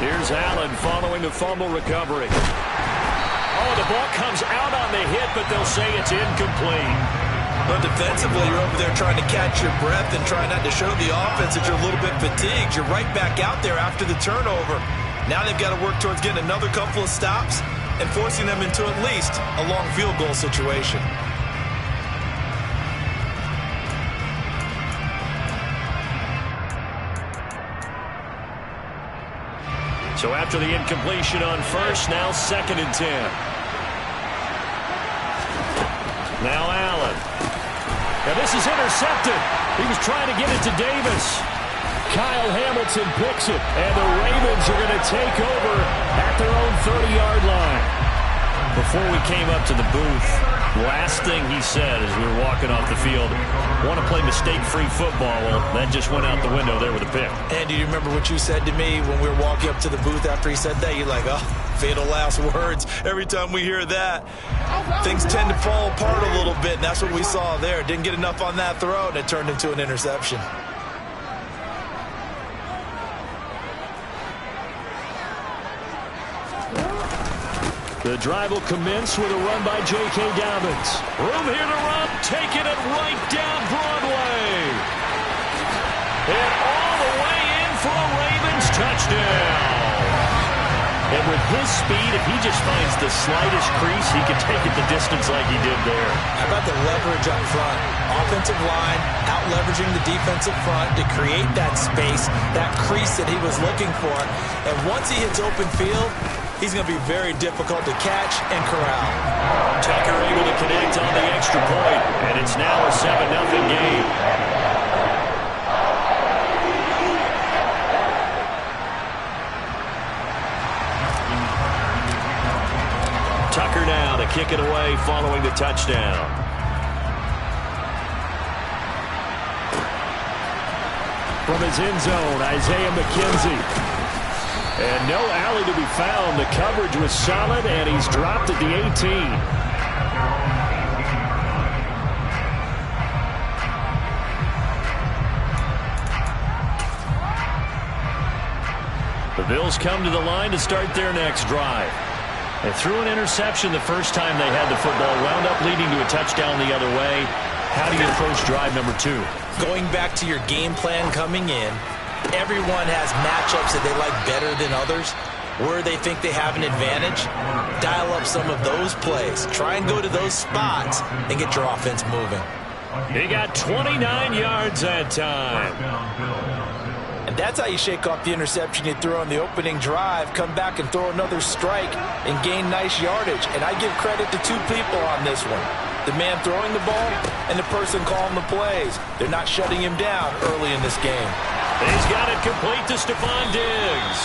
Here's Allen following the fumble recovery. Oh, the ball comes out on the hit, but they'll say it's incomplete. But defensively, you're over there trying to catch your breath and try not to show the offense that you're a little bit fatigued. You're right back out there after the turnover. Now they've got to work towards getting another couple of stops and forcing them into at least a long field goal situation. So after the incompletion on first, now 2nd and 10. Now Allen. Now this is intercepted. He was trying to get it to Davis. Kyle Hamilton picks it, and the Ravens are going to take over at their own 30-yard line. Before we came up to the booth, last thing he said as we were walking off the field, want to play mistake-free football. Well, that just went out the window there with a pick. And do you remember what you said to me when we were walking up to the booth after he said that? You're like, oh, fatal last words. Every time we hear that, things tend to fall apart a little bit, and that's what we saw there. Didn't get enough on that throw, and it turned into an interception. The drive will commence with a run by J.K. Dobbins. Room here to run, taking it right down Broadway. And all the way in for a Ravens touchdown. And with his speed, if he just finds the slightest crease, he can take it the distance like he did there. How about the leverage up front? Offensive line out-leveraging the defensive front to create that space, that crease that he was looking for. And once he hits open field, he's going to be very difficult to catch and corral. Tucker able to connect on the extra point, and it's now a 7-0 game. Tucker now to kick it away following the touchdown. From his end zone, Isaiah McKenzie. And no alley to be found. The coverage was solid, and he's dropped at the 18. The Bills come to the line to start their next drive. They threw an interception the first time they had the football, wound up leading to a touchdown the other way. How do you approach drive number 2? Going back to your game plan coming in, everyone has matchups that they like better than others, where they think they have an advantage. Dial up some of those plays. Try and go to those spots and get your offense moving. He got 29 yards that time. And that's how you shake off the interception you threw on the opening drive, come back and throw another strike and gain nice yardage. And I give credit to two people on this one. The man throwing the ball and the person calling the plays. They're not shutting him down early in this game. He's got it complete to Stephon Diggs.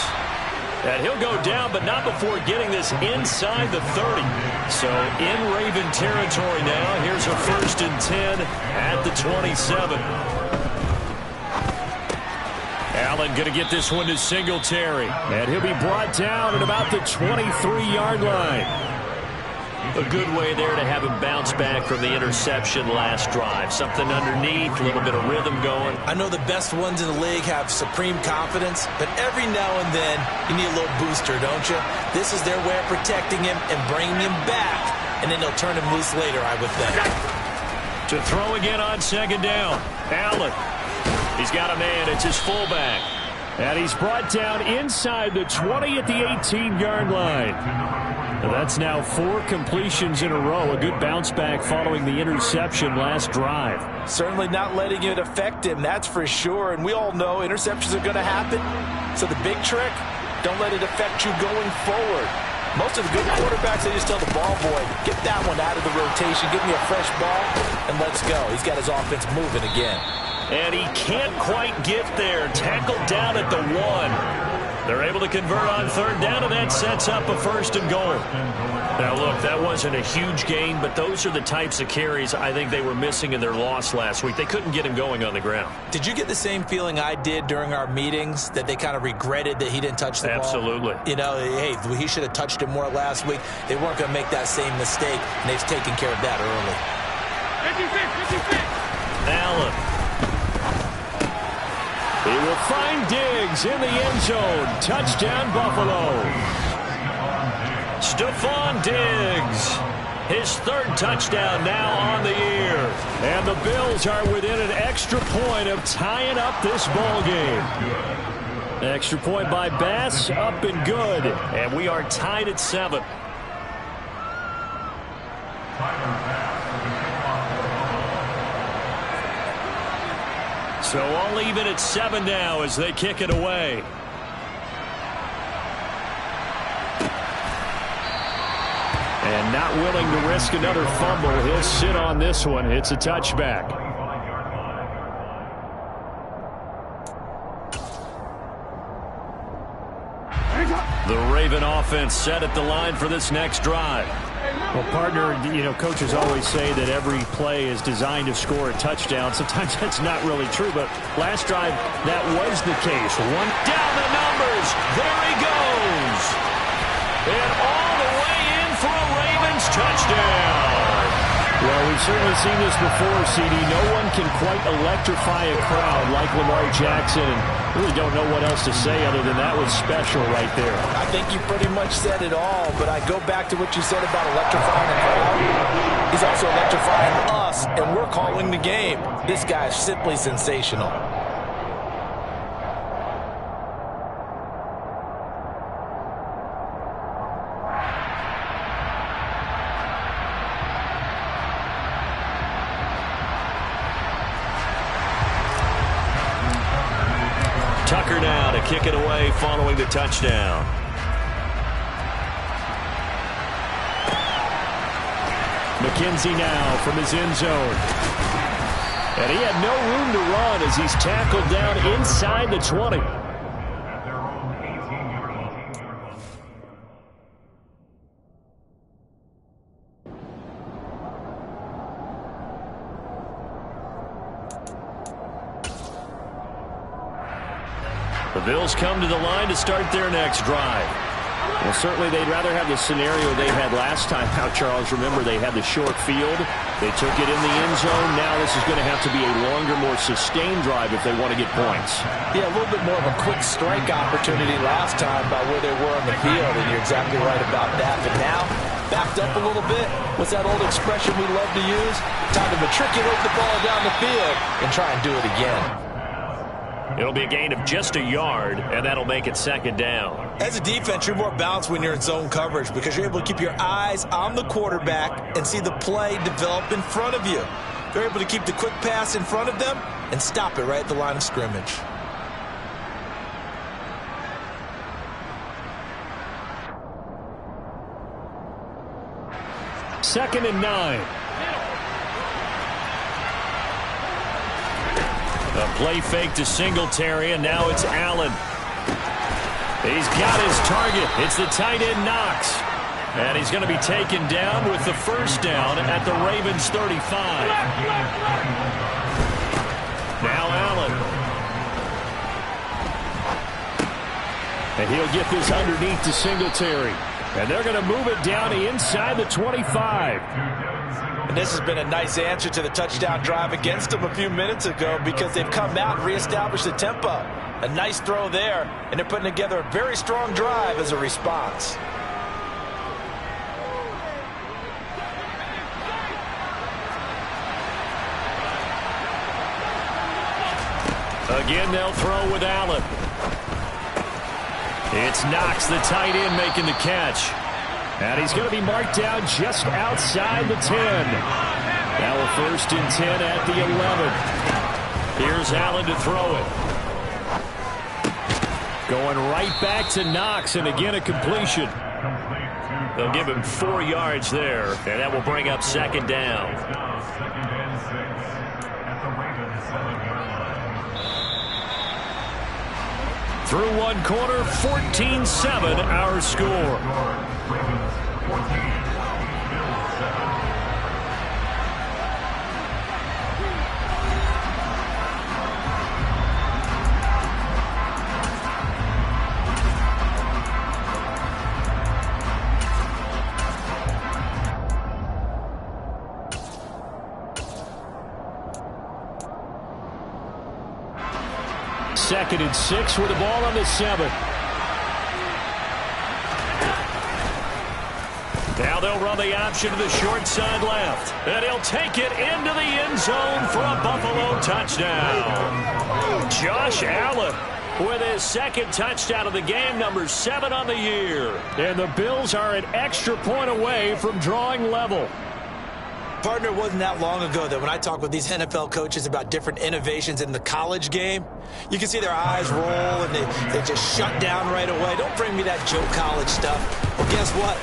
And he'll go down, but not before getting this inside the 30. So in Raven territory now. Here's a 1st and 10 at the 27. Allen going to get this one to Singletary. And he'll be brought down at about the 23-yard line. A good way there to have him bounce back from the interception last drive. Something underneath, a little bit of rhythm going. I know the best ones in the league have supreme confidence, but every now and then you need a little booster, don't you? This is their way of protecting him and bringing him back, and then they'll turn him loose later, I would think. To throw again on 2nd down. Allen. He's got a man. It's his fullback. And he's brought down inside the 20 at the 18-yard line. And that's now 4 completions in a row. A good bounce back following the interception last drive. Certainly not letting it affect him, that's for sure. And we all know interceptions are going to happen. So the big trick, don't let it affect you going forward. Most of the good quarterbacks, they just tell the ball boy, get that one out of the rotation, give me a fresh ball, and let's go. He's got his offense moving again. And he can't quite get there. Tackled down at the 1. They're able to convert on 3rd down, and that sets up a 1st and goal. Now, look, that wasn't a huge gain, but those are the types of carries I think they were missing in their loss last week. They couldn't get him going on the ground. Did you get the same feeling I did during our meetings, that they kind of regretted that he didn't touch the ball? Absolutely. You know, hey, he should have touched it more last week. They weren't going to make that same mistake, and they've taken care of that early. 56. Allen. He will find Diggs, Diggs in the end zone. Touchdown, Buffalo. Stephon Diggs. His third touchdown now on the year. And the Bills are within an extra point of tying up this ball game. Extra point by Bass, up and good. And we are tied at 7. So all even at 7 now as they kick it away. And not willing to risk another fumble. He'll sit on this one. It's a touchback. The Raven offense set at the line for this next drive. Well, partner, coaches always say that every play is designed to score a touchdown. Sometimes that's not really true, but last drive, that was the case. One down the numbers. There he goes. And all the way in for a Ravens touchdown. Well, we've certainly seen this before, CD. No one can quite electrify a crowd like Lamar Jackson, and really don't know what else to say other than that was special right there. I think you pretty much said it all, but I go back to what you said about electrifying the crowd. He's also electrifying us, and we're calling the game. This guy is simply sensational. Tucker now to kick it away following the touchdown. McKenzie now from his end zone. And he had no room to run as he's tackled down inside the 20. The Bills come to the line to start their next drive. Well, certainly they'd rather have the scenario they had last time out, Charles. Remember, they had the short field. They took it in the end zone. Now this is going to have to be a longer, more sustained drive if they want to get points. Yeah, a little bit more of a quick strike opportunity last time by where they were on the field, and you're exactly right about that. But now, backed up a little bit. What's that old expression we love to use? Time to matriculate the ball down the field and try and do it again. It'll be a gain of just a yard, and that'll make it second down. As a defense, you're more balanced when you're in zone coverage because you're able to keep your eyes on the quarterback and see the play develop in front of you. You're able to keep the quick pass in front of them and stop it right at the line of scrimmage. Second and 9. A play fake to Singletary, and now it's Allen. He's got his target. It's the tight end Knox. And he's going to be taken down with the first down at the Ravens 35. Now Allen. And he'll get this underneath to Singletary. And they're going to move it down inside the 25. And this has been a nice answer to the touchdown drive against them a few minutes ago because they've come out and reestablished the tempo. A nice throw there, and they're putting together a very strong drive as a response. Again, they'll throw with Allen. It's Knox, the tight end, making the catch. And he's going to be marked down just outside the 10. Now a first and 10 at the 11. Here's Allen to throw it. Going right back to Knox, and again a completion. They'll give him 4 yards there, and that will bring up second down. Through one quarter, 14-7 our score. 2nd and 6 with the ball on the 7. Now they'll run the option to the short side left. And he'll take it into the end zone for a Buffalo touchdown. Josh Allen with his 2nd touchdown of the game, number 7 on the year. And the Bills are an extra point away from drawing level. Partner, it wasn't that long ago that when I talk with these NFL coaches about different innovations in the college game, you can see their eyes roll and they just shut down right away. Don't bring me that Joe College stuff. Well, guess what?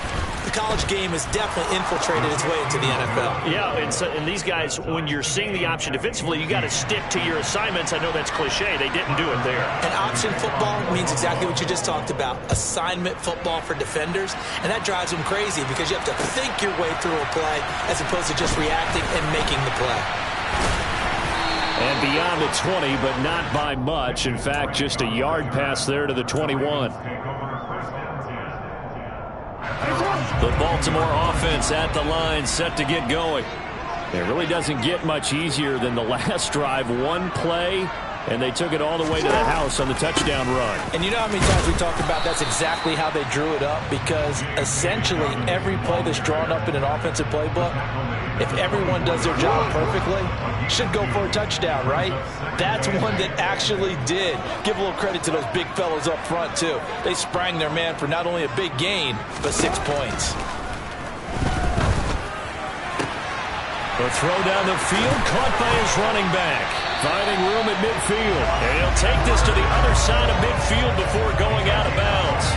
The college game has definitely infiltrated its way into the NFL. Yeah, and these guys, when you're seeing the option defensively, you got to stick to your assignments. I know that's cliche. They didn't do it there. And option football means exactly what you just talked about, assignment football for defenders. And that drives them crazy because you have to think your way through a play as opposed to just reacting and making the play. And beyond the 20, but not by much. In fact, just a yard pass there to the 21. The Baltimore offense at the line, set to get going. It really doesn't get much easier than the last drive. One play, and they took it all the way to the house on the touchdown run. And you know how many times we talked about that's exactly how they drew it up? Because essentially every play that's drawn up in an offensive playbook, if everyone does their job perfectly, should go for a touchdown, right? That's one that actually did. Give a little credit to those big fellows up front, too. They sprang their man for not only a big gain, but 6 points. The throw down the field, caught by his running back. Finding room at midfield. And he'll take this to the other side of midfield before going out of bounds.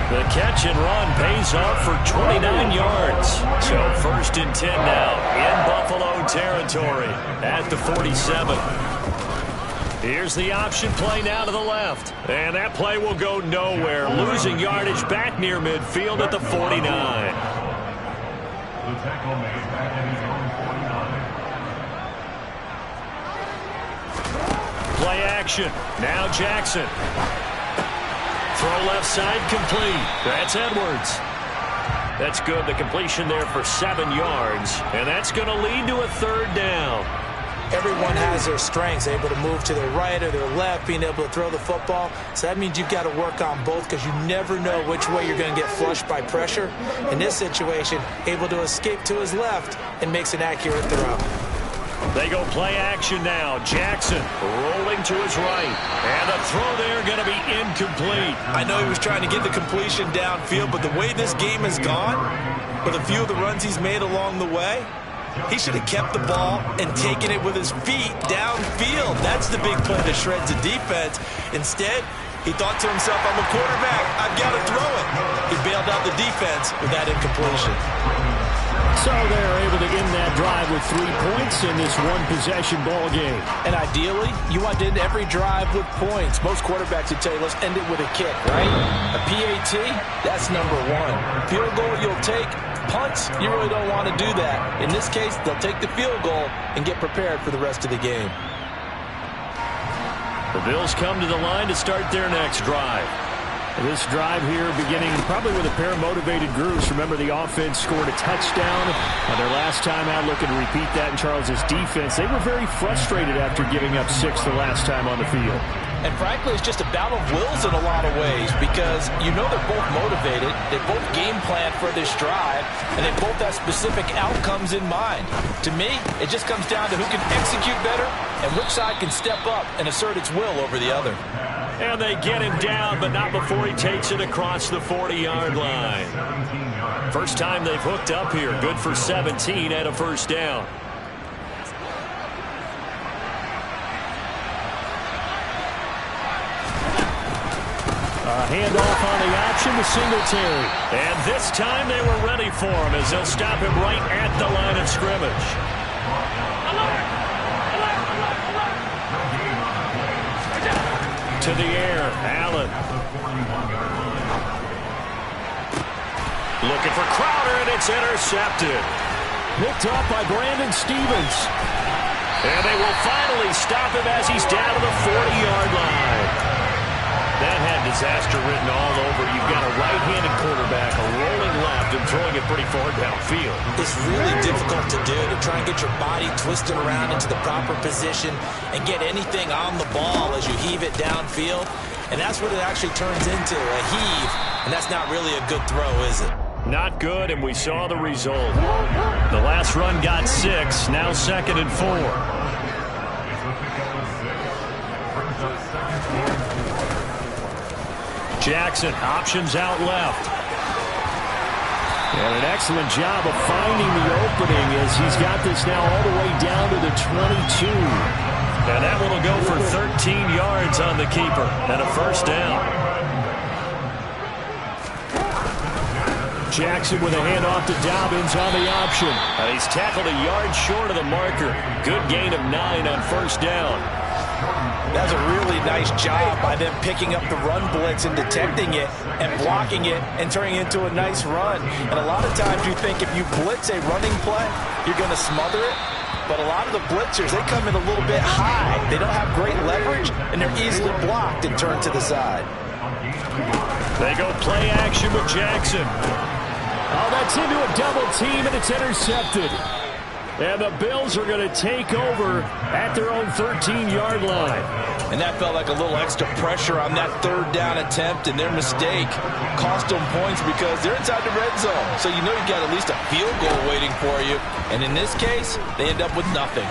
The catch and run pays off for 29 yards. So 1st and 10 now in Buffalo territory at the 47. Here's the option play now to the left. And that play will go nowhere. Losing yardage back near midfield at the 49. Play action. Now Jackson. Throw left side complete. That's Edwards. That's good. The completion there for 7 yards. And that's going to lead to a 3rd down. Everyone has their strengths, able to move to their right or their left, being able to throw the football. So that means you've got to work on both because you never know which way you're going to get flushed by pressure. In this situation, able to escape to his left and makes an accurate throw. They go play action now. Jackson rolling to his right. And the throw there going to be incomplete. I know he was trying to get the completion downfield, but the way this game has gone, with a few of the runs he's made along the way, he should have kept the ball and taken it with his feet downfield. That's the big play that shreds the defense. Instead, he thought to himself, I'm a quarterback. I've got to throw it. He bailed out the defense with that incompletion. So they're able to end that drive with 3 points in this one-possession ball game. And ideally, you want to end every drive with points. Most quarterbacks would tell you, let's end it with a kick, right? A PAT, that's number 1. Field goal you'll take. Punts, you really don't want to do that. In this case, they'll take the field goal and get prepared for the rest of the game. The Bills come to the line to start their next drive. This drive here beginning probably with a pair of motivated groups. Remember, the offense scored a touchdown on their last time out, looking to repeat that in Charles's defense. They were very frustrated after giving up 6 the last time on the field. And frankly, it's just a battle of wills in a lot of ways because you know they're both motivated, they both game plan for this drive, and they both have specific outcomes in mind. To me, it just comes down to who can execute better and which side can step up and assert its will over the other. And they get him down, but not before he takes it across the 40-yard line. First time they've hooked up here. Good for 17 and a 1st down. A handoff on the option to Singletary. And this time they were ready for him as they'll stop him right at the line of scrimmage. To the air, Allen. Looking for Crowder, and it's intercepted. Picked up by Brandon Stephens. And they will finally stop him as he's down to the 40-yard line. That had to disaster written all over. You've got a right-handed quarterback, a rolling left, and throwing it pretty far downfield. It's really difficult to do, to try and get your body twisted around into the proper position and get anything on the ball as you heave it downfield. And that's what it actually turns into, a heave. And that's not really a good throw, is it? Not good, and we saw the result. The last run got 6, now 2nd and 4. Jackson, options out left. And an excellent job of finding the opening as he's got this now all the way down to the 22. And that one will go for 13 yards on the keeper and a first down. Jackson with a handoff to Dobbins on the option. And he's tackled a yard short of the marker. Good gain of 9 on first down. That's a really nice job by them picking up the run blitz and detecting it and blocking it and turning it into a nice run. And a lot of times you think if you blitz a running play, you're going to smother it. But a lot of the blitzers, they come in a little bit high. They don't have great leverage, and they're easily blocked and turned to the side. They go play action with Jackson. Oh, that's into a double team, and it's intercepted. And the Bills are going to take over at their own 13-yard line. And that felt like a little extra pressure on that third down attempt, and their mistake cost them points because they're inside the red zone. So you know you've got at least a field goal waiting for you. And in this case, they end up with nothing.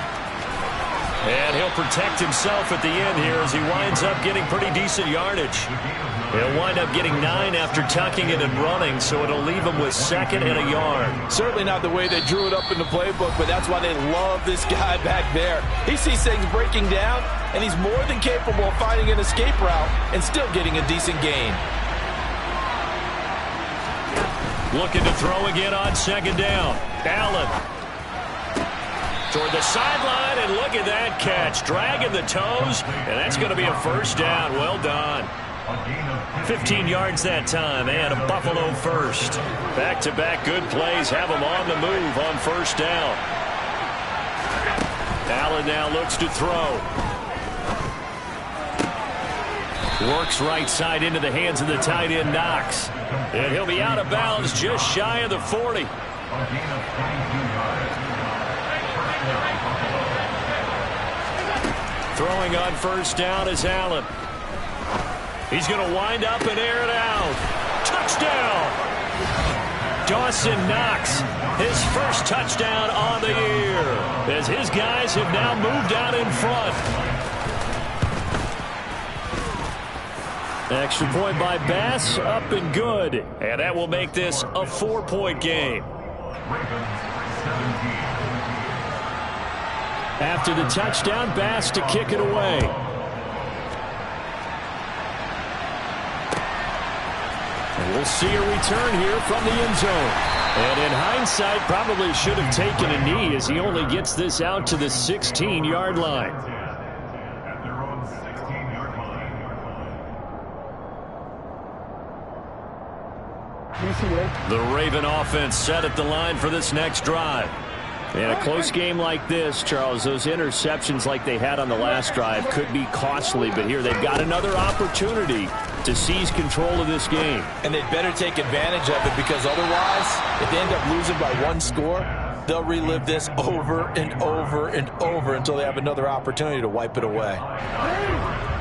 And he'll protect himself at the end here as he winds up getting pretty decent yardage. He'll wind up getting 9 after tucking it and running, so it'll leave him with 2nd and a yard. Certainly not the way they drew it up in the playbook, but that's why they love this guy back there. He sees things breaking down, and he's more than capable of finding an escape route and still getting a decent gain. Looking to throw again on 2nd down. Allen toward the sideline, and look at that catch. Dragging the toes, and that's going to be a first down. Well done. 15 yards that time, and a Buffalo first. Back-to-back good plays have them on the move on first down. Allen now looks to throw. Works right side into the hands of the tight end, Knox. And he'll be out of bounds just shy of the 40. Throwing on first down is Allen. He's going to wind up and air it out. Touchdown! Dawson Knox, his first touchdown on the year, as his guys have now moved out in front. Extra point by Bass, up and good. And that will make this a 4-point game. After the touchdown, Bass to kick it away. And we'll see a return here from the end zone. And in hindsight, probably should have taken a knee as he only gets this out to the 16-yard line. The Raven offense set at the line for this next drive. In a close game like this, Charles, those interceptions like they had on the last drive could be costly, but here they've got another opportunity to seize control of this game. And they'd better take advantage of it, because otherwise, if they end up losing by 1 score, they'll relive this over and over and over until they have another opportunity to wipe it away.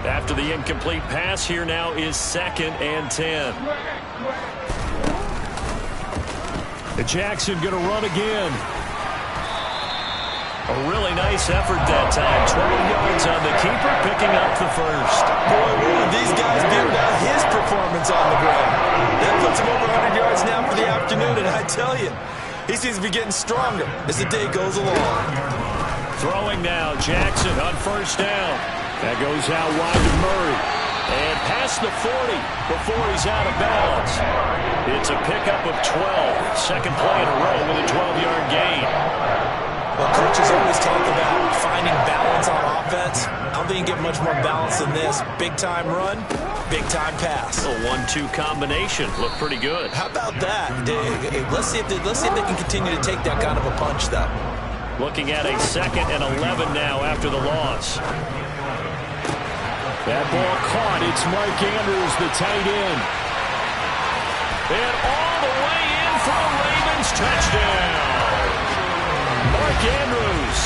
After the incomplete pass, here now is 2nd and 10. Jackson going to run again. A really nice effort that time. 12 yards on the keeper, picking up the first. Boy, what would these guys do about his performance on the ground? That puts him over 100 yards now for the afternoon, and I tell you, he seems to be getting stronger as the day goes along. Throwing now, Jackson on first down. That goes out wide to Murray. And past the 40 before he's out of bounds. It's a pickup of 12. Second play in a row with a 12-yard gain. Well, coaches always talk about finding balance on offense. I don't think you get much more balance than this. Big-time run, big-time pass. A 1-2 combination. Looked pretty good. How about that? Let's see if they can continue to take that kind of a punch, though. Looking at a 2nd and 11 now after the loss. That ball caught. It's Mark Andrews, the tight end. And all the way in for a Ravens touchdown. Mark Andrews,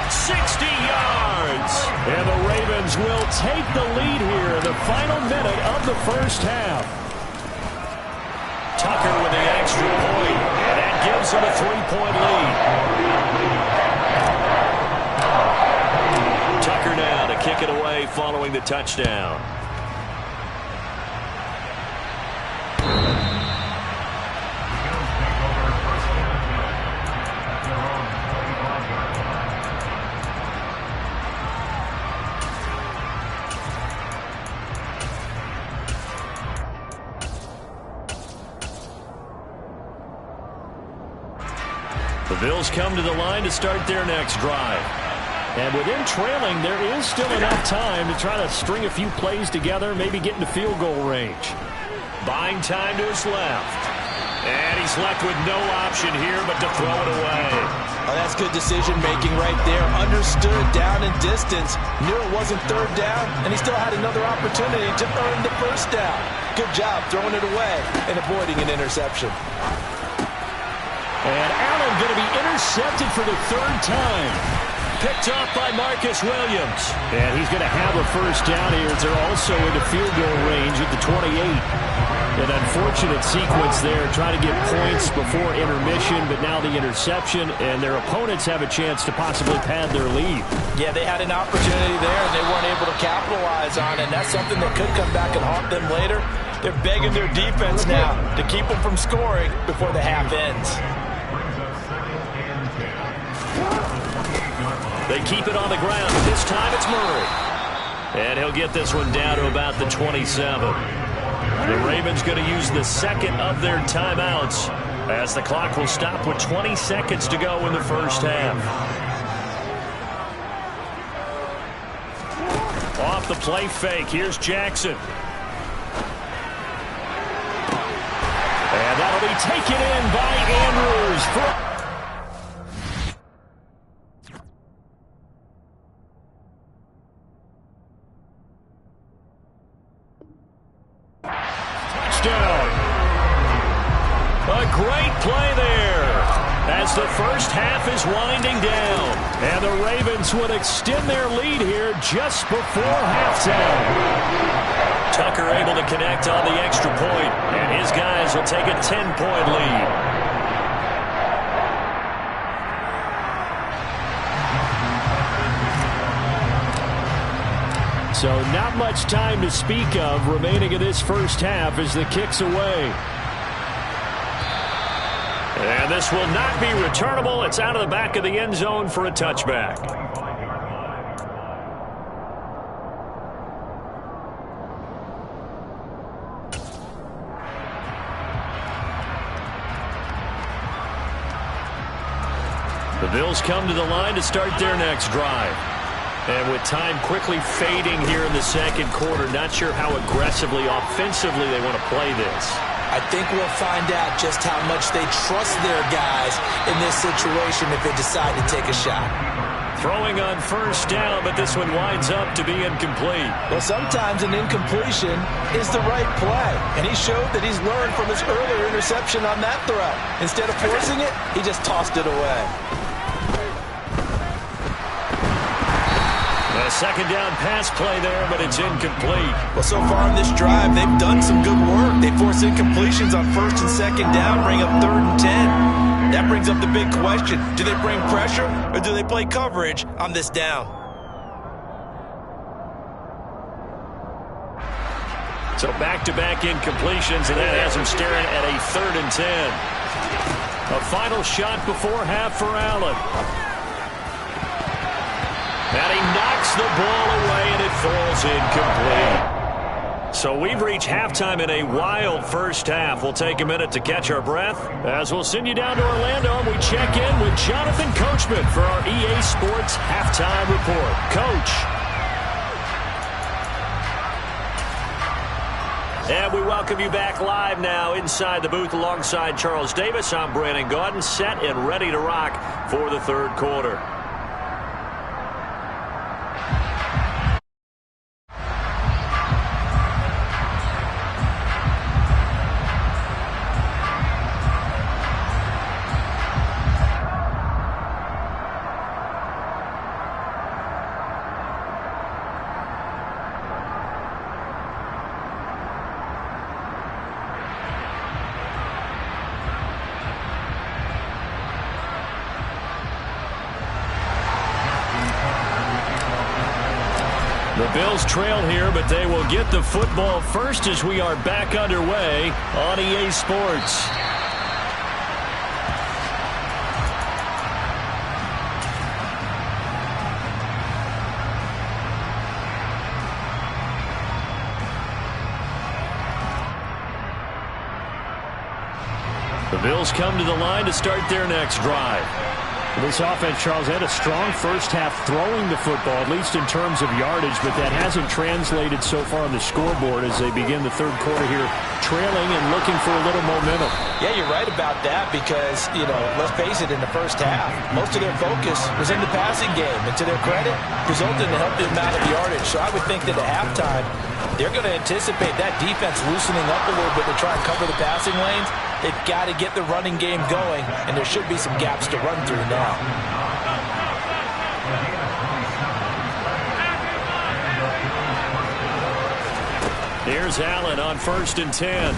60 yards. And the Ravens will take the lead here in the final minute of the first half. Tucker with the extra point, and that gives him a 3-point lead. Tucker now to kick it away following the touchdown. The Bills come to the line to start their next drive. And within trailing, there is still enough time to try to string a few plays together, maybe get into field goal range. Buying time to his left. And he's left with no option here but to throw it away. Oh, that's good decision-making right there. Understood down and distance. Knew it wasn't third down, and he still had another opportunity to earn the first down. Good job throwing it away and avoiding an interception. And Allen going to be intercepted for the third time. Picked off by Marcus Williams. And he's going to have a first down here as they're also into field goal range at the 28. An unfortunate sequence there, trying to get points before intermission, but now the interception, and their opponents have a chance to possibly pad their lead. Yeah, they had an opportunity there, and they weren't able to capitalize on it. And that's something that could come back and haunt them later. They're begging their defense now to keep them from scoring before the half ends. They keep it on the ground, but this time it's Murray. And he'll get this one down to about the 27. The Ravens going to use the second of their timeouts as the clock will stop with 20 seconds to go in the first half. Off the play fake, here's Jackson. And that'll be taken in by Andrews. A great play there as the first half is winding down. And the Ravens would extend their lead here just before halftime. Tucker able to connect on the extra point, and his guys will take a 10-point lead. So not much time to speak of remaining in this first half as the kick's away. And this will not be returnable. It's out of the back of the end zone for a touchback. The Bills come to the line to start their next drive. And with time quickly fading here in the second quarter, not sure how aggressively, offensively they want to play this. I think we'll find out just how much they trust their guys in this situation if they decide to take a shot. Throwing on first down, but this one winds up to be incomplete. Well, sometimes an incompletion is the right play, and he showed that he's learned from his earlier interception on that throw. Instead of forcing it, he just tossed it away. A second down pass play there, but it's incomplete. Well, so far in this drive, they've done some good work. They force incompletions on first and second down, bring up 3rd and 10. That brings up the big question. Do they bring pressure, or do they play coverage on this down? So back-to-back incompletions, and that has him staring at a 3rd and 10. A final shot before half for Allen. And he knocks the ball away, and it falls incomplete. So we've reached halftime in a wild first half. We'll take a minute to catch our breath as we'll send you down to Orlando, and we check in with Jonathan Coachman for our EA Sports Halftime Report. Coach. And we welcome you back live now inside the booth alongside Charles Davis. I'm Brandon Gaudin, set and ready to rock for the third quarter. The Bills trail here, but they will get the football first as we are back underway on EA Sports. The Bills come to the line to start their next drive. This offense, Charles, had a strong first half throwing the football, at least in terms of yardage, but that hasn't translated so far on the scoreboard as they begin the third quarter here, trailing and looking for a little momentum. Yeah, you're right about that because, let's face it, in the first half, most of their focus was in the passing game. And to their credit, resulted in a healthy amount of yardage. So I would think that at halftime, they're going to anticipate that defense loosening up a little bit to try and cover the passing lanes. They've got to get the running game going, and there should be some gaps to run through now. Here's Allen on 1st and 10.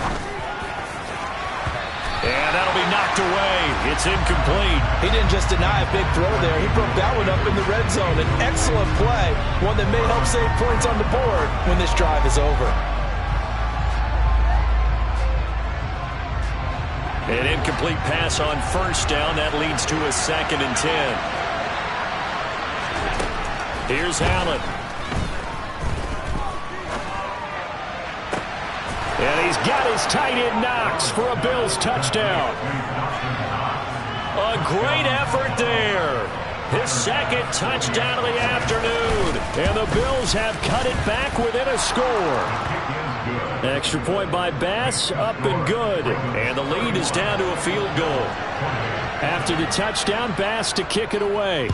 And that'll be knocked away. It's incomplete. He didn't just deny a big throw there. He broke that one up in the red zone. An excellent play, one that may help save points on the board when this drive is over. An incomplete pass on 1st down. That leads to a 2nd and 10. Here's Allen. And he's got his tight end Knox for a Bills touchdown. A great effort there. His 2nd touchdown of the afternoon. And the Bills have cut it back within a score. Extra point by Bass, up and good. And the lead is down to a field goal. After the touchdown, Bass to kick it away.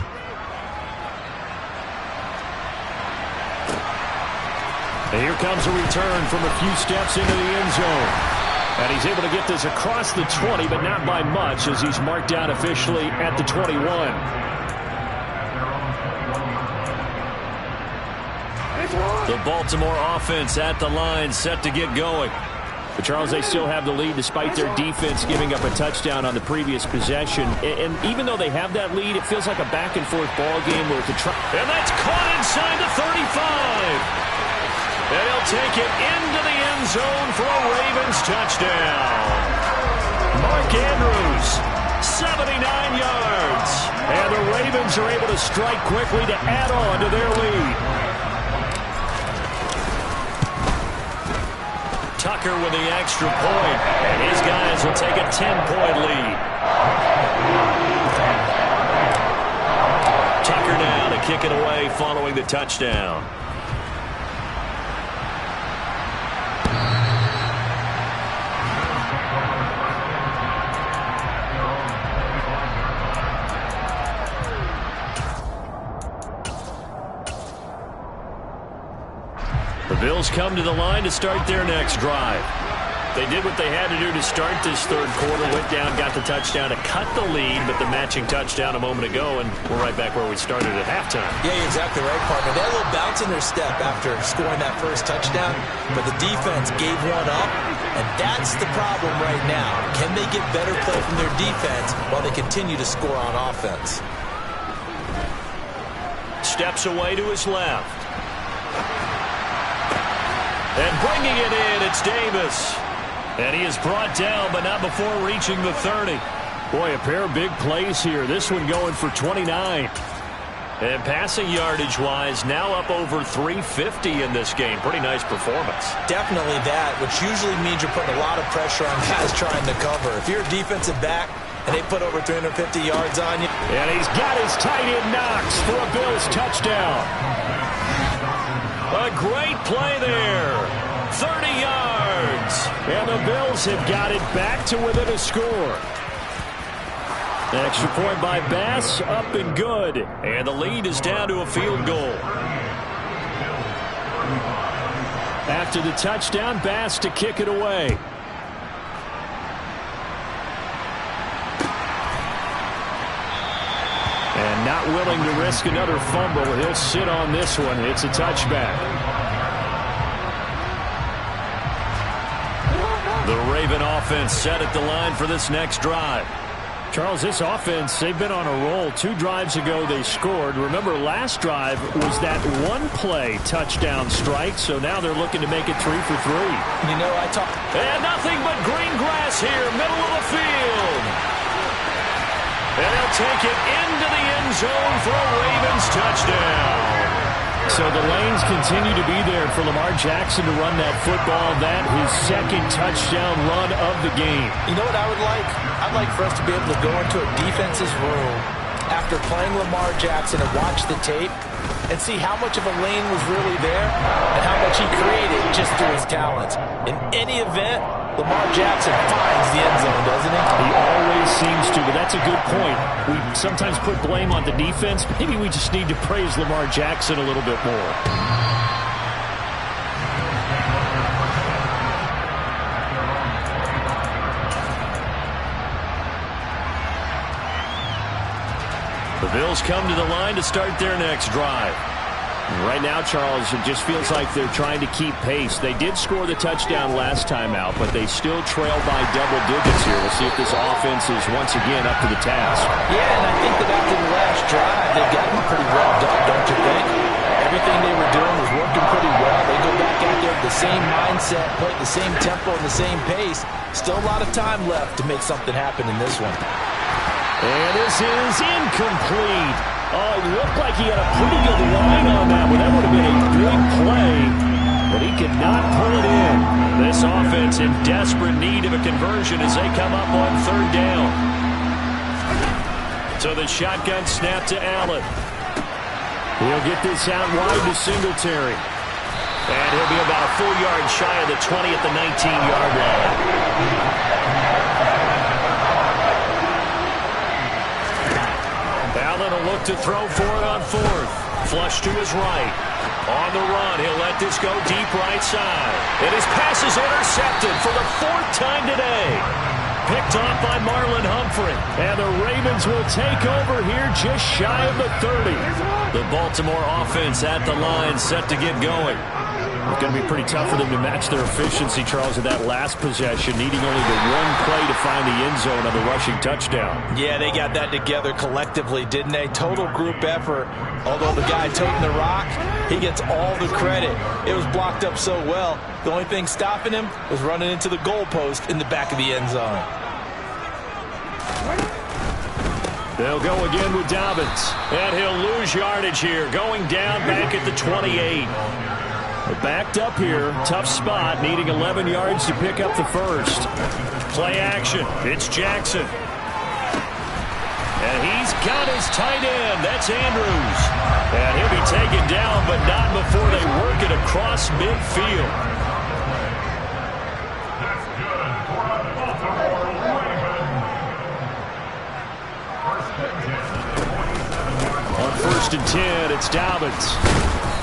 And here comes a return from a few steps into the end zone. And he's able to get this across the 20, but not by much as he's marked down officially at the 21. The Baltimore offense at the line, set to get going. But Charles, they still have the lead despite their defense giving up a touchdown on the previous possession. And even though they have that lead, it feels like a back-and-forth ball game where the and that's caught inside the 35. They'll take it into the end zone for a Ravens touchdown. Mark Andrews, 79 yards. And the Ravens are able to strike quickly to add on to their lead. Tucker with the extra point, and his guys will take a 10-point lead. Tucker now to kick it away following the touchdown. The Bills come to the line to start their next drive. They did what they had to do to start this third quarter. Went down, got the touchdown to cut the lead, but the matching touchdown a moment ago, and we're right back where we started at halftime. Yeah, you're exactly right, partner. They had a little bounce in their step after scoring that first touchdown, but the defense gave one up, and that's the problem right now. Can they get better play from their defense while they continue to score on offense? Steps away to his left. And bringing it in, it's Davis. And he is brought down, but not before reaching the 30. Boy, a pair of big plays here. This one going for 29. And passing yardage-wise, now up over 350 in this game. Pretty nice performance. Definitely that, which usually means you're putting a lot of pressure on guys trying to cover. If you're a defensive back and they put over 350 yards on you. And he's got his tight end Knox for a Bills touchdown. A great play there. 30 yards. And the Bills have got it back to within a score. Extra point by Bass, up and good. And the lead is down to a field goal. After the touchdown, Bass to kick it away. And not willing to risk another fumble. He'll sit on this one. It's a touchback. The Raven offense set at the line for this next drive. Charles, this offense, they've been on a roll. 2 drives ago, they scored. Remember, last drive was that one-play touchdown strike, so now they're looking to make it 3 for 3. You know, And nothing but green grass here, middle of the field. And they'll take it into the end zone for a Ravens touchdown. So the lanes continue to be there for Lamar Jackson to run that football. That his second touchdown run of the game. You know what I would like? I'd like for us to be able to go into a defense's room after playing Lamar Jackson and watch the tape and see how much of a lane was really there and how much he created just through his talents. In any event, Lamar Jackson finds the end zone, doesn't he? He always seems to, but that's a good point. We sometimes put blame on the defense. Maybe we just need to praise Lamar Jackson a little bit more. The Bills come to the line to start their next drive. Right now, Charles, it just feels like they're trying to keep pace. They did score the touchdown last time out, but they still trail by double digits here. We'll see if this offense is once again up to the task. Yeah, and I think that after the last drive, they've gotten pretty revved up, don't you think? Everything they were doing was working pretty well. They go back out there with the same mindset, play at the same tempo and the same pace. Still a lot of time left to make something happen in this one. And this is incomplete. Oh, it looked like he had a pretty good line on that one. That would have been a big play, but he could not pull it in. This offense in desperate need of a conversion as they come up on 3rd down. So the shotgun snap to Allen. He'll get this out wide to Singletary. And he'll be about a full yard shy of the 20 at the 19-yard line. Allen will look to throw for it on 4th. Flush to his right. On the run, he'll let this go deep right side. And his pass is intercepted for the 4th time today. Picked off by Marlon Humphrey. And the Ravens will take over here just shy of the 30. The Baltimore offense at the line set to get going. It's going to be pretty tough for them to match their efficiency, Charles, with that last possession, needing only the one play to find the end zone on the rushing touchdown. Yeah, they got that together collectively, didn't they? Total group effort. Although the guy toting the rock, he gets all the credit. It was blocked up so well. The only thing stopping him was running into the goalpost in the back of the end zone. They'll go again with Dobbins. And he'll lose yardage here, going down back at the 28. They're backed up here. Tough spot, needing 11 yards to pick up the first. Play action. It's Jackson. And he's got his tight end. That's Andrews. And he'll be taken down, but not before they work it across midfield. On 1st and 10, it's Dobbins.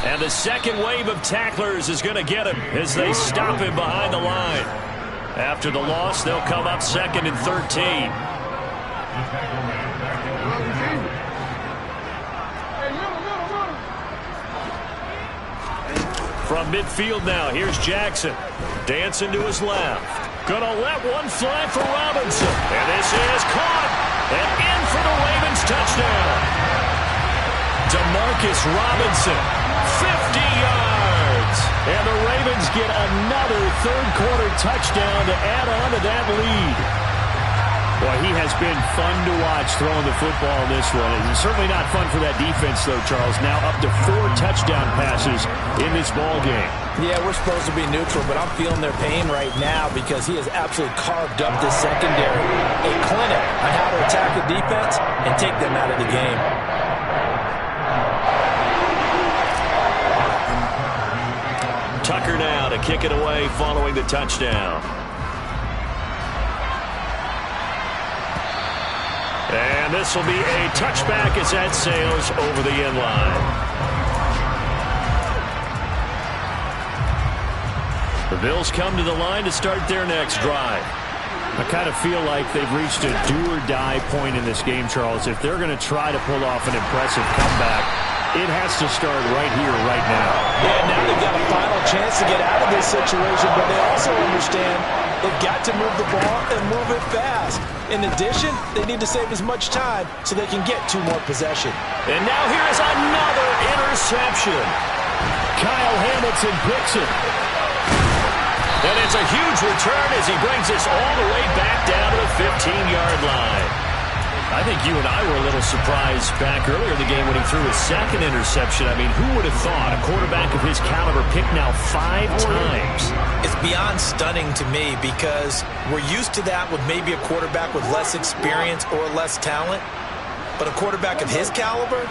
And the second wave of tacklers is going to get him as they stop him behind the line. After the loss, they'll come up 2nd and 13. From midfield now, here's Jackson. Dancing to his left. Gonna let one fly for Robinson. And this is caught. And in for the Ravens touchdown. Demarcus Robinson. 50 yards. And the Ravens get another 3rd quarter touchdown to add on to that lead. Boy, he has been fun to watch throwing the football in this one. It's certainly not fun for that defense, though, Charles. Now up to 4 touchdown passes in this ball game. Yeah, we're supposed to be neutral, but I'm feeling their pain right now because he has absolutely carved up this secondary. A clinic on how to attack the defense and take them out of the game. Tucker now to kick it away following the touchdown. And this will be a touchback as that sails over the end line. The Bills come to the line to start their next drive. I kind of feel like they've reached a do-or-die point in this game, Charles. If they're going to try to pull off an impressive comeback, it has to start right here, right now. Yeah, now they've got a final chance to get out of this situation, but they also understand They've got to move the ball and move it fast. In addition, they need to save as much time so they can get 2 more possessions. And now here is another interception. Kyle Hamilton picks it. And it's a huge return as he brings this all the way back down to the 15-yard line. I think you and I were a little surprised back earlier in the game when he threw his second interception. I mean, who would have thought a quarterback of his caliber picked now 5 times? It's beyond stunning to me because we're used to that with maybe a quarterback with less experience or less talent. But a quarterback of his caliber,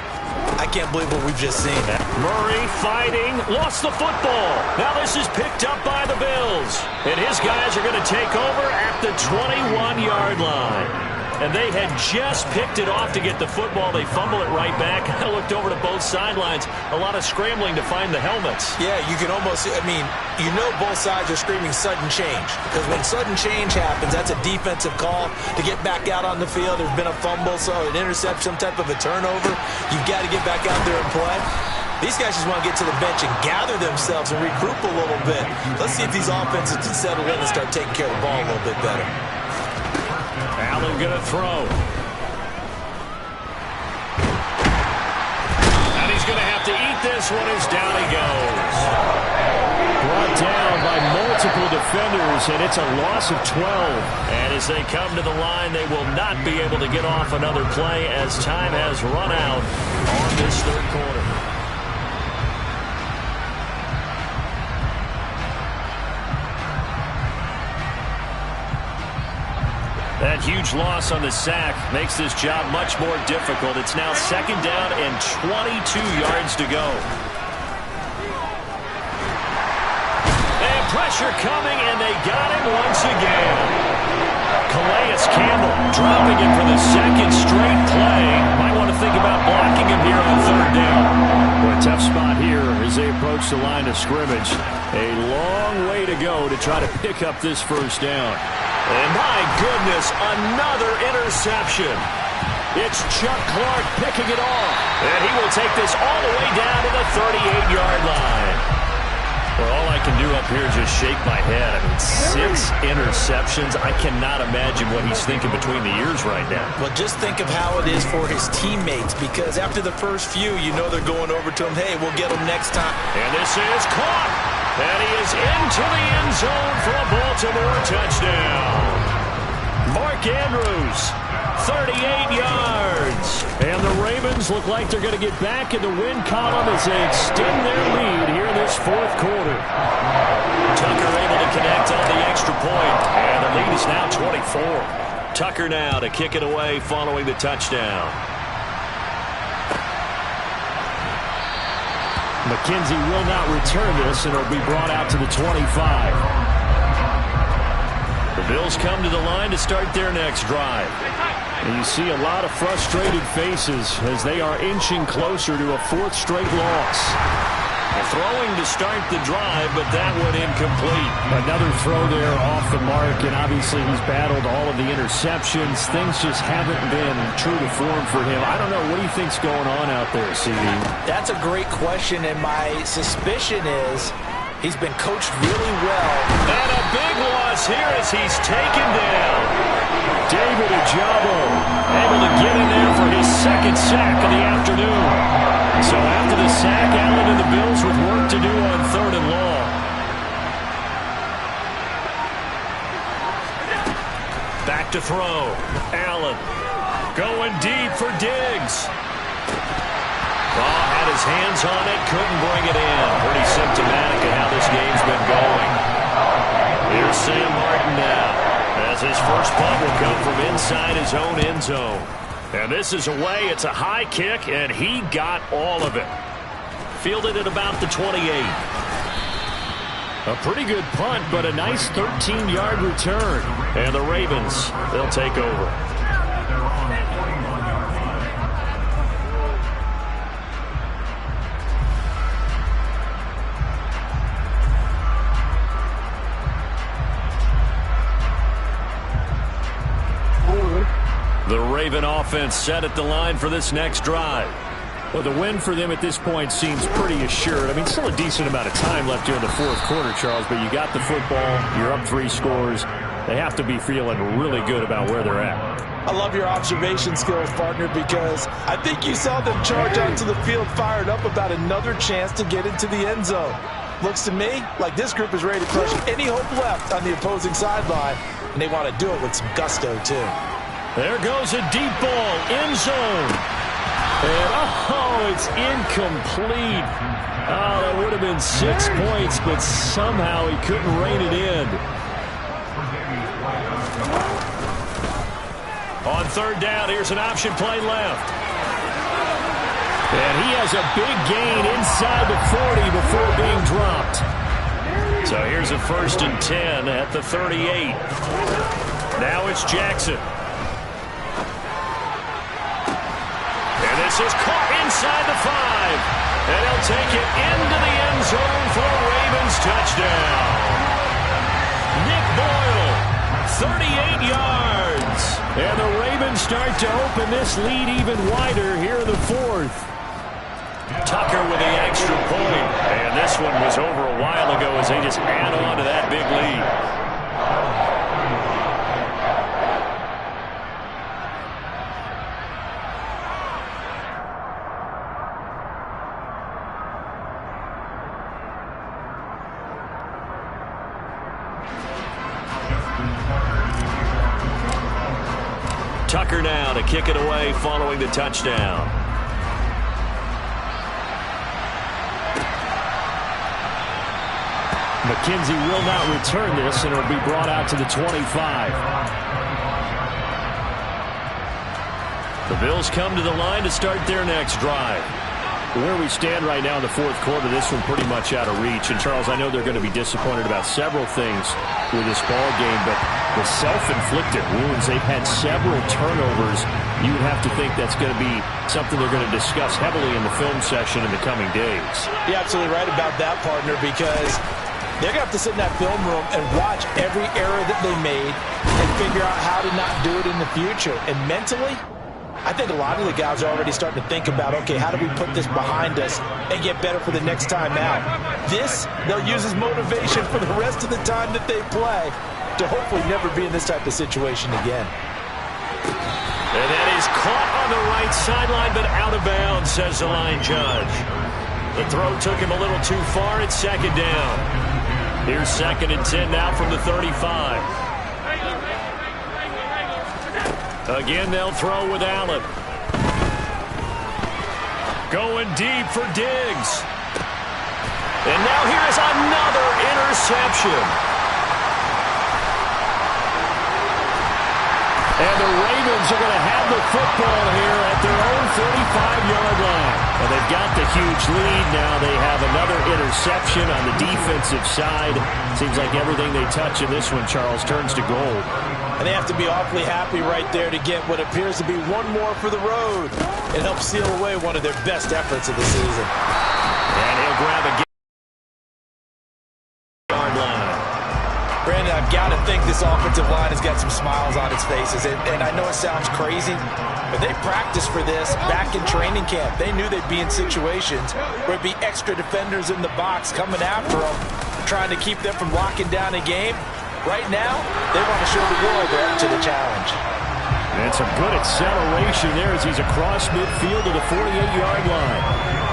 I can't believe what we've just seen. Murray fighting, lost the football. Now this is picked up by the Bills. And his guys are going to take over at the 21-yard line. And they had just picked it off to get the football. They fumble it right back. I looked over to both sidelines. A lot of scrambling to find the helmets. Yeah, you can almost, I mean, you know both sides are screaming sudden change. Because when sudden change happens, that's a defensive call to get back out on the field. There's been a fumble, so an interception, some type of a turnover. You've got to get back out there and play. These guys just want to get to the bench and gather themselves and regroup a little bit. Let's see if these offenses can settle in and start taking care of the ball a little bit better. Allen going to throw. And he's going to have to eat this one as down he goes. Brought down by multiple defenders, and it's a loss of 12. And as they come to the line, they will not be able to get off another play as time has run out on this third quarter. That huge loss on the sack makes this job much more difficult. It's now 2nd down and 22 yards to go. And pressure coming, and they got him once again. Calais Campbell dropping it for the 2nd straight play. Might want to think about blocking him here on 3rd down. Well, a tough spot here as they approach the line of scrimmage. A long way to go to try to pick up this 1st down. And my goodness, another interception. It's Chuck Clark picking it off. And he will take this all the way down to the 38-yard line. Well, all I can do up here is just shake my head. I mean, 6 interceptions. I cannot imagine what he's thinking between the ears right now. Well, just think of how it is for his teammates, because after the first few, you know they're going over to him, hey, we'll get him next time. And this is caught. And he is into the end zone for a Baltimore touchdown. Mark Andrews, 38 yards. And the Ravens look like they're going to get back in the win column as they extend their lead here in this 4th quarter. Tucker able to connect on the extra point. And the lead is now 24. Tucker now to kick it away following the touchdown. McKenzie will not return this, and it'll be brought out to the 25. The Bills come to the line to start their next drive. And you see a lot of frustrated faces as they are inching closer to a 4th straight loss. Throwing to start the drive, but that went incomplete. Another throw there off the mark, and obviously he's battled all of the interceptions. Things just haven't been true to form for him. I don't know. What do you think's going on out there, CD? That's a great question, and my suspicion is he's been coached really well. And a big loss here as he's taken down. David Ojabo able to get in there for his 2nd sack of the afternoon. So after the sack, Allen and the Bills with work to do on 3rd and long. Back to throw. Allen going deep for Diggs. Had his hands on it, couldn't bring it in. Pretty symptomatic of how this game's been going. Here's Sam Martin now, as his first punt will come from inside his own end zone. And this is away. It's a high kick, and he got all of it. Fielded at about the 28. A pretty good punt, but a nice 13-yard return. And the Ravens, they'll take over. The Raven offense set at the line for this next drive. Well, the win for them at this point seems pretty assured. I mean, still a decent amount of time left here in the fourth quarter, Charles, but you got the football, you're up 3 scores. They have to be feeling really good about where they're at. I love your observation skills, partner, because I think you saw them charge onto the field fired up about another chance to get into the end zone. Looks to me like this group is ready to crush any hope left on the opposing sideline, and they want to do it with some gusto, too. There goes a deep ball, end zone. And, oh, it's incomplete. Oh, that would have been 6 points, but somehow he couldn't rein it in. On third down, here's an option play left. And he has a big gain inside the 40 before being dropped. So here's a 1st and 10 at the 38. Now it's Jackson. This is caught inside the 5. And he'll take it into the end zone for a Ravens touchdown. Nick Boyle, 38 yards. And the Ravens start to open this lead even wider here in the 4th. Tucker with the extra point. And this one was over a while ago as they just add on to that big lead. Tucker now to kick it away following the touchdown. McKenzie will not return this, and it'll be brought out to the 25. The Bills come to the line to start their next drive. Where we stand right now in the 4th quarter, this one pretty much out of reach. And, Charles, I know they're going to be disappointed about several things with this ball game, but the self-inflicted wounds, they've had several turnovers. You would have to think that's going to be something they're going to discuss heavily in the film session in the coming days. You're absolutely right about that, partner, because they're going to have to sit in that film room and watch every error that they made and figure out how to not do it in the future. And mentally, I think a lot of the guys are already starting to think about, okay, how do we put this behind us and get better for the next time out? This, they'll use as motivation for the rest of the time that they play to hopefully never be in this type of situation again. And that is caught on the right sideline, but out of bounds, says the line judge. The throw took him a little too far. It's 2nd down. Here's 2nd and 10 now from the 35. Again, they'll throw with Allen. Going deep for Diggs. And now here is another interception. And the Ravens are going to have the football here at their own 45-yard line. Well, they've got the huge lead. Now they have another interception on the defensive side. Seems like everything they touch in this one, Charles, turns to gold. And they have to be awfully happy right there to get what appears to be one more for the road and help seal away one of their best efforts of the season. And he'll grab a yard line. Brandon, I've got to think this offensive line has got some smiles on its faces. And I know it sounds crazy, but they practiced for this back in training camp. They knew they'd be in situations where it'd be extra defenders in the box coming after them, trying to keep them from locking down a game. Right now, they want to show the world they're up to the challenge. And some good acceleration there as he's across midfield to the 48-yard line.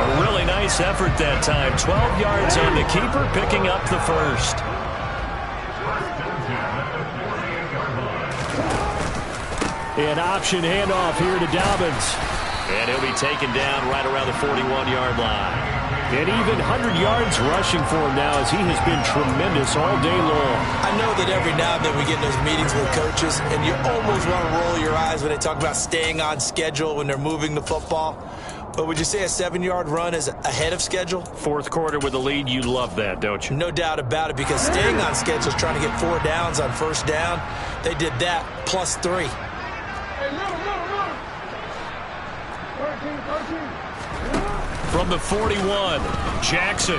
A really nice effort that time. 12 yards on the keeper, picking up the 1st. An option handoff here to Dobbins. And he'll be taken down right around the 41-yard line. And even 100 yards rushing for him now as he has been tremendous all day long. I know that every now and then we get in those meetings with coaches, and you almost want to roll your eyes when they talk about staying on schedule when they're moving the football. But would you say a 7-yard run is ahead of schedule? 4th quarter with the lead, you love that, don't you? No doubt about it, because staying on schedule is trying to get 4 downs on 1st down. They did that plus 3. From the 41, Jackson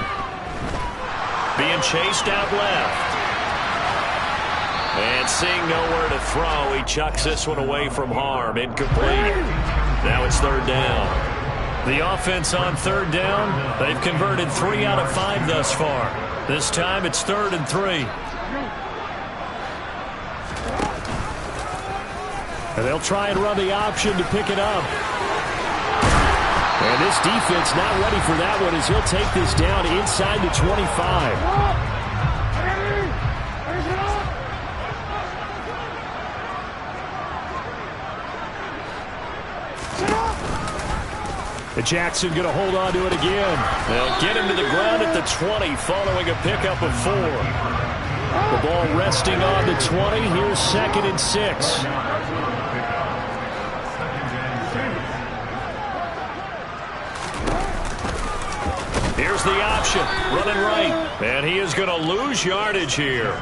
being chased out left. And seeing nowhere to throw, he chucks this one away from harm. Incomplete. Now it's 3rd down. The offense on third down, they've converted 3 out of 5 thus far. This time it's 3rd and 3. And they'll try and run the option to pick it up. And this defense not ready for that one as he'll take this down inside the 25. Jackson going to hold on to it again. They'll get him to the ground at the 20 following a pickup of 4. The ball resting on the 20. Here's 2nd and 6. Here's the option, running right. And he is going to lose yardage here.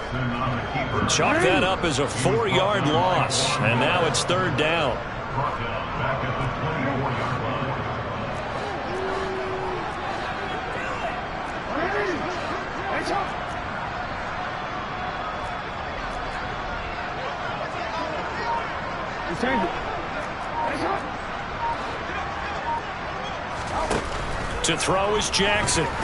Chalk that up as a 4-yard loss. And now it's 3rd down. To throw is Jackson. Now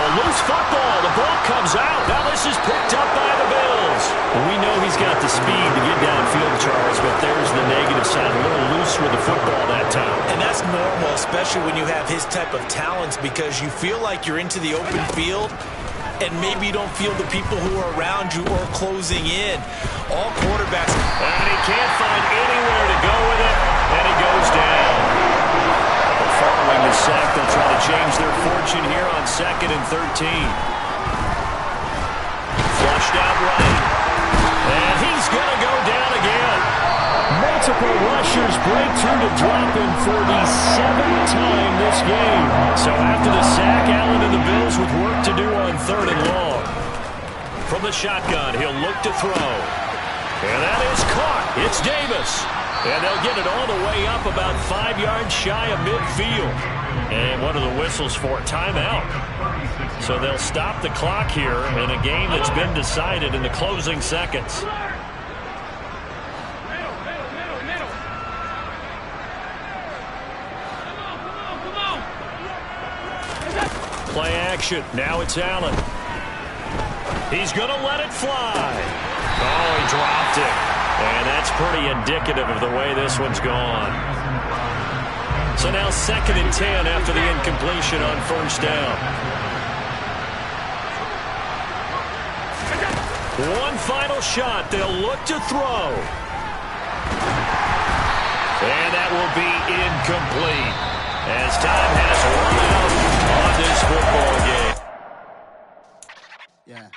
a loose football. The ball comes out. Now this is picked up by the Bills. Well, we know he's got the speed to get downfield, Charles, but there's the negative side. A little loose with the football that time. And that's normal, especially when you have his type of talents, because you feel like you're into the open field and maybe you don't feel the people who are around you or closing in. All quarterbacks. And he can't find anywhere to go with it, and he goes down. Following the sack, they'll try to change their fortune here on 2nd and 13. Flushed out right. And he's going to go down again. Multiple rushers break through to drop him for the 7th time this game. So after the sack, Allen and the Bills with work to do on 3rd and long. From the shotgun, he'll look to throw. And that is caught. It's Davis. And they'll get it all the way up about 5 yards shy of midfield. And what are the whistles for? Timeout. So they'll stop the clock here in a game that's been decided in the closing seconds. Play action. Now it's Allen. He's going to let it fly. Oh, he dropped it. And that's pretty indicative of the way this one's gone. So now 2nd and 10 after the incompletion on 1st down. One final shot. They'll look to throw. And that will be incomplete as time has run out on this football game. Yeah.